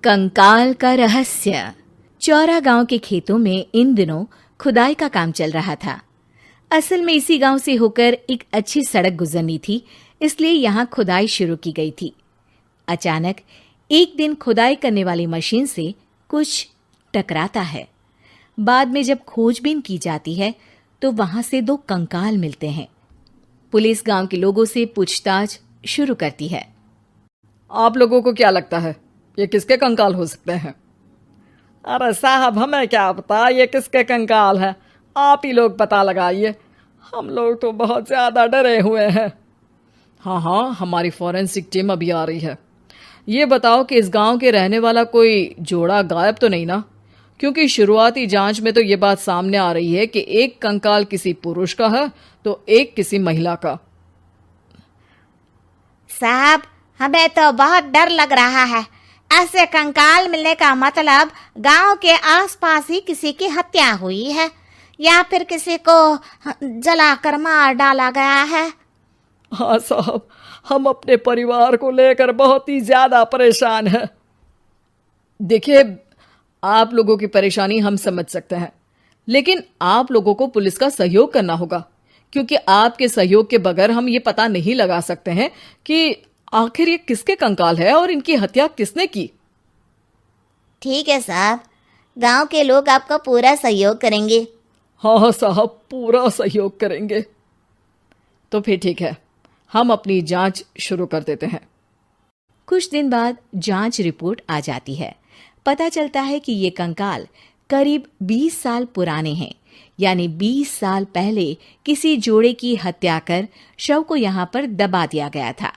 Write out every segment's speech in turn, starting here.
कंकाल का रहस्य। चौरा गांव के खेतों में इन दिनों खुदाई का काम चल रहा था। असल में इसी गांव से होकर एक अच्छी सड़क गुजरनी थी, इसलिए यहाँ खुदाई शुरू की गई थी। अचानक एक दिन खुदाई करने वाली मशीन से कुछ टकराता है। बाद में जब खोजबीन की जाती है तो वहां से 2 कंकाल मिलते हैं। पुलिस गांव के लोगों से पूछताछ शुरू करती है। आप लोगों को क्या लगता है ये किसके कंकाल हो सकते हैं? अरे साहब, हमें क्या पता ये किसके कंकाल है, आप ही लोग पता लगाइए। हम लोग तो बहुत ज़्यादा डरे हुए हैं। हाँ, हमारी फॉरेंसिक टीम अभी आ रही है। ये बताओ कि इस गांव के रहने वाला कोई जोड़ा गायब तो नहीं ना? क्योंकि शुरुआती जांच में तो ये बात सामने आ रही है कि एक कंकाल किसी पुरुष का है तो एक किसी महिला का। साहब, हमें तो बहुत डर लग रहा है। ऐसे कंकाल मिलने का मतलब गांव के आसपास ही किसी की हत्या हुई है या फिर किसी को जलाकर मार डाला गया है। हाँ साहब, हम अपने परिवार को लेकर बहुत ही ज्यादा परेशान हैं। देखिए, आप लोगों की परेशानी हम समझ सकते हैं, लेकिन आप लोगों को पुलिस का सहयोग करना होगा, क्योंकि आपके सहयोग के बगैर हम ये पता नहीं लगा सकते हैं कि आखिर ये किसके कंकाल है और इनकी हत्या किसने की। ठीक है साहब, गांव के लोग आपका पूरा सहयोग करेंगे। हाँ साहब, पूरा सहयोग करेंगे। तो फिर ठीक है, हम अपनी जांच शुरू कर देते हैं। कुछ दिन बाद जांच रिपोर्ट आ जाती है। पता चलता है कि ये कंकाल करीब 20 साल पुराने हैं, यानी 20 साल पहले किसी जोड़े की हत्या कर शव को यहाँ पर दबा दिया गया था।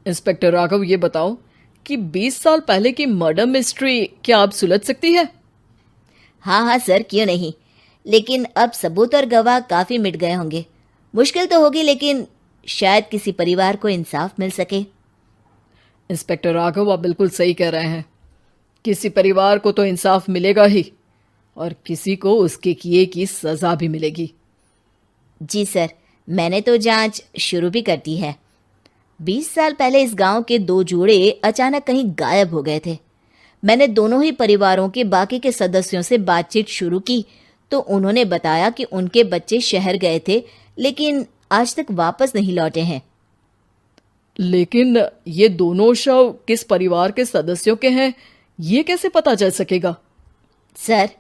इंस्पेक्टर राघव, ये बताओ कि 20 साल पहले की मर्डर मिस्ट्री क्या अब सुलझ सकती है? हाँ सर, क्यों नहीं। लेकिन अब सबूत और गवाह काफी मिट गए होंगे। मुश्किल तो होगी, लेकिन शायद किसी परिवार को इंसाफ मिल सके। इंस्पेक्टर राघव, आप बिल्कुल सही कह रहे हैं। किसी परिवार को तो इंसाफ मिलेगा ही, और किसी को उसके किए की सजा भी मिलेगी। जी सर, मैंने तो जांच शुरू भी कर दी है। 20 साल पहले इस गांव के 2 जोड़े अचानक कहीं गायब हो गए थे। मैंने दोनों ही परिवारों के बाकी के सदस्यों से बातचीत शुरू की तो उन्होंने बताया कि उनके बच्चे शहर गए थे, लेकिन आज तक वापस नहीं लौटे हैं। लेकिन ये दोनों शव किस परिवार के सदस्यों के हैं, ये कैसे पता चल सकेगा? सर,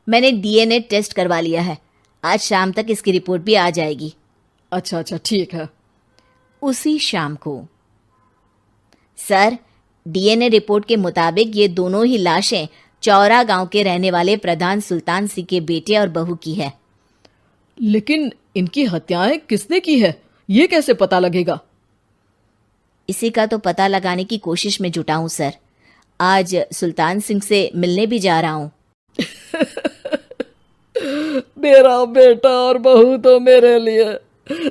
मैंने डीएनए टेस्ट करवा लिया है। आज शाम तक इसकी रिपोर्ट भी आ जाएगी। अच्छा, ठीक है। उसी शाम को सर, डीएनए रिपोर्ट के मुताबिक ये दोनों ही लाशें चौरा गांव के रहने वाले प्रधान सुल्तान सिंह के बेटे और बहू की है। लेकिन इनकी हत्याएं किसने की है, ये कैसे पता लगेगा? इसी का तो पता लगाने की कोशिश में जुटा हूं सर। आज सुल्तान सिंह से मिलने भी जा रहा हूं। मेरा बेटा और बहू तो मेरे लिए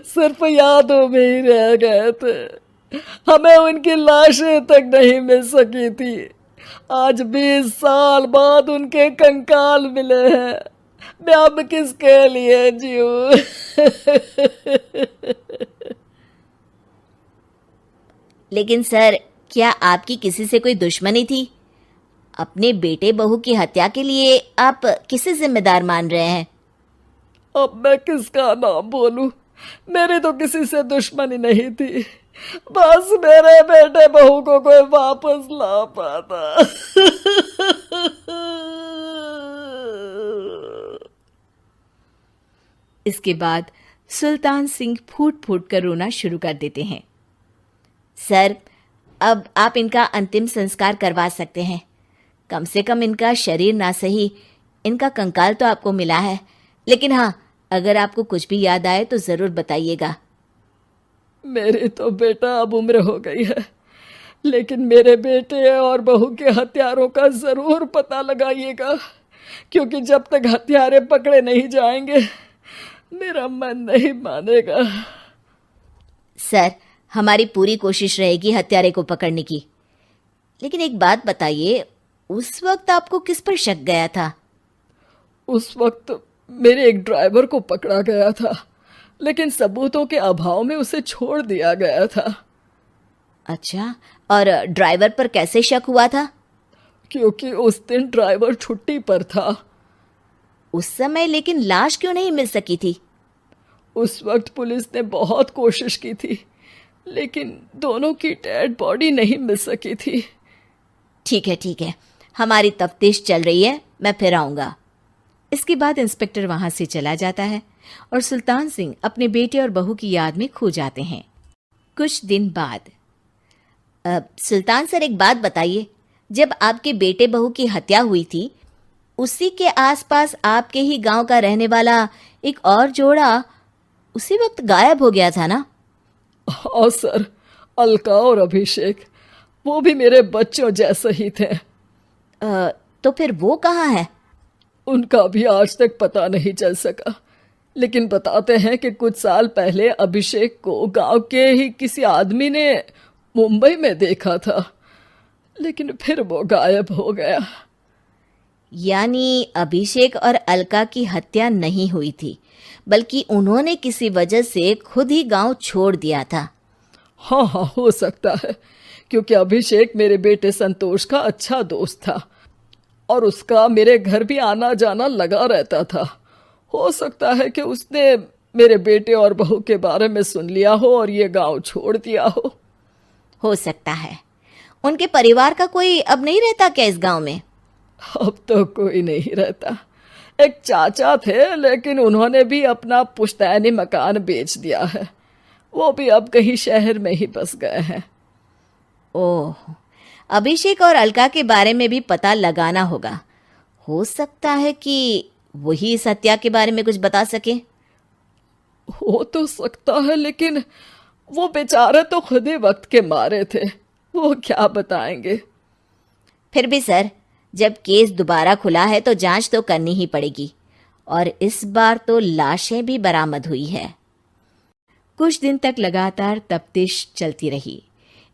सिर्फ यादों में ही रह गए थे। हमें उनकी लाशें तक नहीं मिल सकी थी। आज 20 साल बाद उनके कंकाल मिले हैं। मैं अब किसके लिए जीऊं? लेकिन सर, क्या आपकी किसी से कोई दुश्मनी थी? अपने बेटे बहू की हत्या के लिए आप किसे जिम्मेदार मान रहे हैं? अब मैं किसका नाम बोलूं? मेरी तो किसी से दुश्मनी नहीं थी, बस मेरे बेटे बहू को कोई वापस ला पाता। इसके बाद सुल्तान सिंह फूट फूट कर रोना शुरू कर देते हैं। सर, अब आप इनका अंतिम संस्कार करवा सकते हैं। कम से कम इनका शरीर ना सही, इनका कंकाल तो आपको मिला है। लेकिन हाँ, अगर आपको कुछ भी याद आए तो जरूर बताइएगा। मेरी तो बेटा अब उम्र हो गई है, लेकिन मेरे बेटे और बहू के हत्यारों का जरूर पता लगाइएगा, क्योंकि जब तक हत्यारे पकड़े नहीं जाएंगे मेरा मन नहीं मानेगा। सर, हमारी पूरी कोशिश रहेगी हत्यारे को पकड़ने की। लेकिन एक बात बताइए, उस वक्त आपको किस पर शक गया था? उस वक्त मेरे एक ड्राइवर को पकड़ा गया था, लेकिन सबूतों के अभाव में उसे छोड़ दिया गया था। अच्छा, और ड्राइवर पर कैसे शक हुआ था? क्योंकि उस दिन ड्राइवर छुट्टी पर था। उस समय लेकिन लाश क्यों नहीं मिल सकी थी? उस वक्त पुलिस ने बहुत कोशिश की थी, लेकिन दोनों की डेड बॉडी नहीं मिल सकी थी। ठीक है, हमारी तफ्तीश चल रही है, मैं फिर आऊंगा। इसके बाद इंस्पेक्टर वहां से चला जाता है और सुल्तान सिंह अपने बेटे और बहू की याद में खो जाते हैं। कुछ दिन बाद सुल्तान सर, एक बात बताइए, जब आपके बेटे बहू की हत्या हुई थी, उसी के आसपास आपके ही गांव का रहने वाला एक और जोड़ा उसी वक्त गायब हो गया था ना? हाँ सर, अलका और अभिषेक, वो भी मेरे बच्चों जैसे ही थे। तो फिर वो कहाँ है? उनका भी आज तक पता नहीं चल सका, लेकिन बताते हैं कि कुछ साल पहले अभिषेक को गांव के ही किसी आदमी ने मुंबई में देखा था, लेकिन फिर वो गायब हो गया। यानी अभिषेक और अलका की हत्या नहीं हुई थी, बल्कि उन्होंने किसी वजह से खुद ही गांव छोड़ दिया था। हाँ, हो सकता है, क्योंकि अभिषेक मेरे बेटे संतोष का अच्छा दोस्त था और उसका मेरे घर भी आना जाना लगा रहता था। हो सकता है कि उसने मेरे बेटे और बहू के बारे में सुन लिया हो और ये गांव छोड़ दिया हो सकता है। उनके परिवार का कोई अब नहीं रहता क्या इस गांव में? अब तो कोई नहीं रहता। एक चाचा थे, लेकिन उन्होंने भी अपना पुश्तैनी मकान बेच दिया है। वो भी अब कहीं शहर में ही बस गए हैं। ओह, अभिषेक और अलका के बारे में भी पता लगाना होगा। हो सकता है कि वही इस हत्या के बारे में कुछ बता सके। हो तो सकता है, लेकिन वो बेचारे तो खुद ही वक्त के मारे थे, वो क्या बताएंगे। फिर भी सर, जब केस दोबारा खुला है तो जांच तो करनी ही पड़ेगी, और इस बार तो लाशें भी बरामद हुई है। कुछ दिन तक लगातार तफ्तीश चलती रही।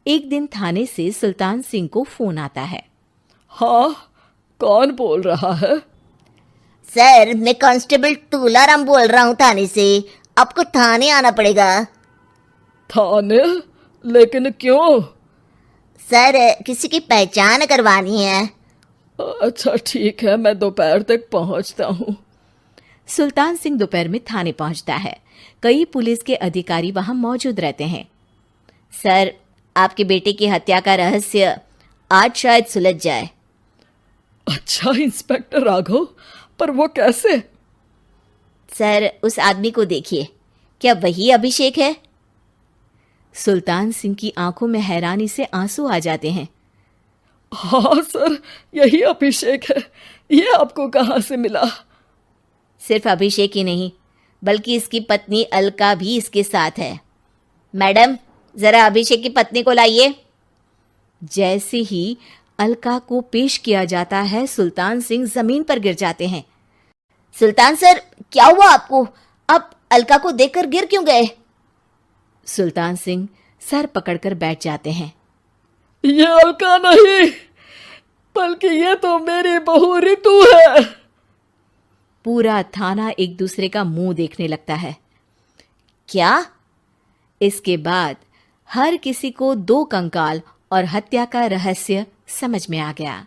एक दिन थाने से सुल्तान सिंह को फोन आता है। हाँ, कौन बोल रहा है? सर, मैं कांस्टेबल तुलाराम बोल रहा हूँ थाने से। आपको थाने आना पड़ेगा। थाने? लेकिन क्यों? सर, किसी की पहचान करवानी है। अच्छा ठीक है, मैं दोपहर तक पहुंचता हूँ। सुल्तान सिंह दोपहर में थाने पहुंचता है। कई पुलिस के अधिकारी वहां मौजूद रहते हैं। सर, आपके बेटे की हत्या का रहस्य आज शायद सुलझ जाए। अच्छा इंस्पेक्टर राघव, पर वो कैसे? सर, उस आदमी को देखिए, क्या वही अभिषेक है? सुल्तान सिंह की आंखों में हैरानी से आंसू आ जाते हैं। हाँ सर, यही अभिषेक है। ये आपको कहाँ से मिला? सिर्फ अभिषेक ही नहीं, बल्कि इसकी पत्नी अलका भी इसके साथ है। मैडम, जरा अभिषेक की पत्नी को लाइए। जैसे ही अलका को पेश किया जाता है, सुल्तान सिंह जमीन पर गिर जाते हैं। सुल्तान सर, क्या हुआ आपको? आप अलका को देखकर गिर क्यों गए? सुल्तान सिंह सर पकड़कर बैठ जाते हैं। ये अलका नहीं, बल्कि ये तो मेरी बहू रितु है। पूरा थाना एक दूसरे का मुंह देखने लगता है। क्या? इसके बाद हर किसी को दो कंकाल और हत्या का रहस्य समझ में आ गया।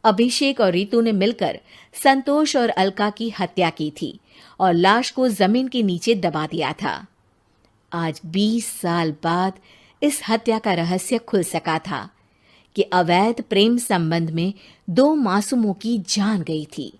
अभिषेक और रितु ने मिलकर संतोष और अलका की हत्या की थी और लाश को जमीन के नीचे दबा दिया था। आज 20 साल बाद इस हत्या का रहस्य खुल सका था कि अवैध प्रेम संबंध में 2 मासूमों की जान गई थी।